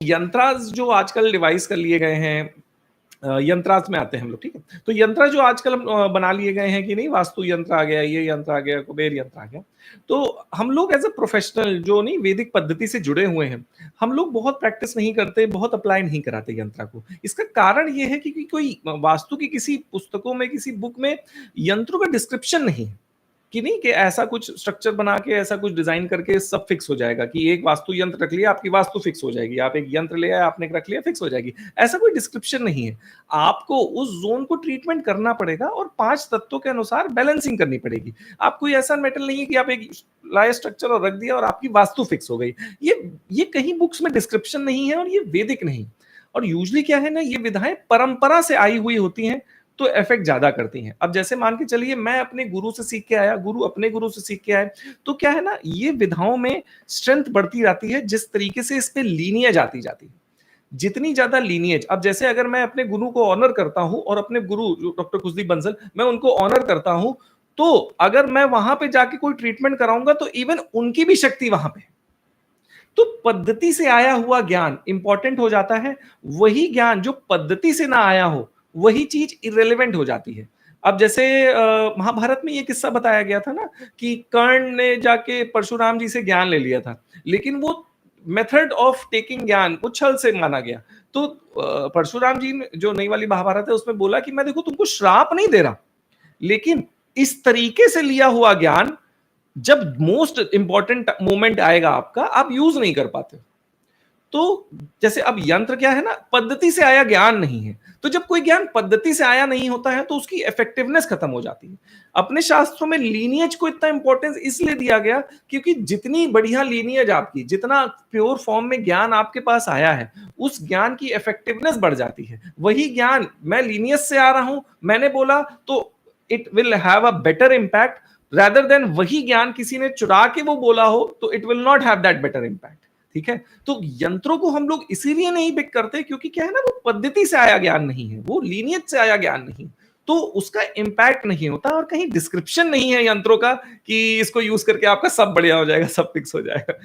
यंत्रास जो आजकल डिवाइस कर लिए गए हैं, यंत्रास में आते हैं हम लोग, ठीक है? तो यंत्र जो आजकल बना लिए गए हैं कि नहीं, वास्तु यंत्र आ गया, ये यंत्र आ गया, कुबेर यंत्र आ गया। तो हम लोग एज़ अ प्रोफेशनल जो नहीं वैदिक पद्धति से जुड़े हुए हैं, हम लोग बहुत प्रैक्टिस नहीं करते, बहुत अप्लाई नहीं कराते यंत्र को। इसका कारण ये है कि कोई वास्तु की किसी पुस्तकों में, किसी बुक में यंत्रों का डिस्क्रिप्शन नहीं है। कि नहीं कि ऐसा कुछ स्ट्रक्चर बना के ऐसा कुछ डिजाइन करके सब फिक्स हो जाएगा कि एक वास्तु यंत्र रख लिया आपकी वास्तु फिक्स हो जाएगी, आप एक यंत्र ले आए आपने रख लिया फिक्स हो जाएगी। ऐसा कोई डिस्क्रिप्शन नहीं है। आपको उस जोन को ट्रीटमेंट करना पड़ेगा और 5 तत्वों के अनुसार बैलेंसिंग करनी पड़ेगी। आप कोई ऐसा मेटल नहीं है कि आप एक लाए स्ट्रक्चर और रख दिया और आपकी वास्तु फिक्स हो गई। ये कहीं बुक्स में डिस्क्रिप्शन नहीं है और ये वैदिक नहीं। और यूजुअली क्या है ना, ये विधाएं परंपरा से आई हुई होती हैं, तो इफेक्ट ज्यादा करती हैं। अब जैसे मान के चलिए मैं अपने गुरु से सीख के आया, गुरु अपने गुरु से सीख के आए, तो क्या है ना, ये विधाओं में स्ट्रेंथ बढ़ती जाती है जिस तरीके से इस पे लीनियज आती जाती है। जितनी ज्यादा लीनियज, अब जैसे अगर मैं अपने गुरु को ऑनर करता हूं और अपने गुरु डॉक्टर कुलदीप बंसल, मैं उनको ऑनर करता हूं, तो अगर मैं वहां पे जाके कोई ट्रीटमेंट कराऊंगा तो इवन उनकी भी शक्ति वहां पे। तो पद्धति से आया हुआ ज्ञान इंपॉर्टेंट हो जाता है। वही ज्ञान जो पद्धति से ना आया हो, वही चीज इरेलीवेंट हो जाती है। अब जैसे महाभारत में ये किस्सा बताया गया था ना कि कर्ण ने जाके परशुराम जी से ज्ञान ले लिया था, लेकिन वो मेथड ऑफ टेकिंग ज्ञान वो छल से माना गया। तो परशुराम जी ने जो नई वाली महाभारत है उसमें बोला कि मैं देखो तुमको श्राप नहीं दे रहा, लेकिन इस तरीके से लिया हुआ ज्ञान जब मोस्ट इंपॉर्टेंट मोमेंट आएगा आपका, आप यूज नहीं कर पाते। तो जैसे अब यंत्र क्या है ना, पद्धति से आया ज्ञान नहीं है। तो जब कोई ज्ञान पद्धति से आया नहीं होता है तो उसकी इफेक्टिवनेस खत्म हो जाती है। अपने शास्त्रों में लीनियज को इतना इंपॉर्टेंस इसलिए दिया गया क्योंकि जितनी बढ़िया लीनियज आपकी, जितना प्योर फॉर्म में ज्ञान आपके पास आया है, उस ज्ञान की इफेक्टिवनेस बढ़ जाती है। वही ज्ञान मैं लीनियज से आ रहा हूं, मैंने बोला तो it will have a better impact rather than वही ज्ञान किसी ने चुरा के वो बोला हो, तो it will not have that better impact. ठीक है? तो यंत्रों को हम लोग इसीलिए नहीं पिक करते क्योंकि क्या है ना, वो पद्धति से आया ज्ञान नहीं है, वो लीनियज से आया ज्ञान नहीं, तो उसका इंपैक्ट नहीं होता और कहीं डिस्क्रिप्शन नहीं है यंत्रों का कि इसको यूज करके आपका सब बढ़िया हो जाएगा, सब फिक्स हो जाएगा।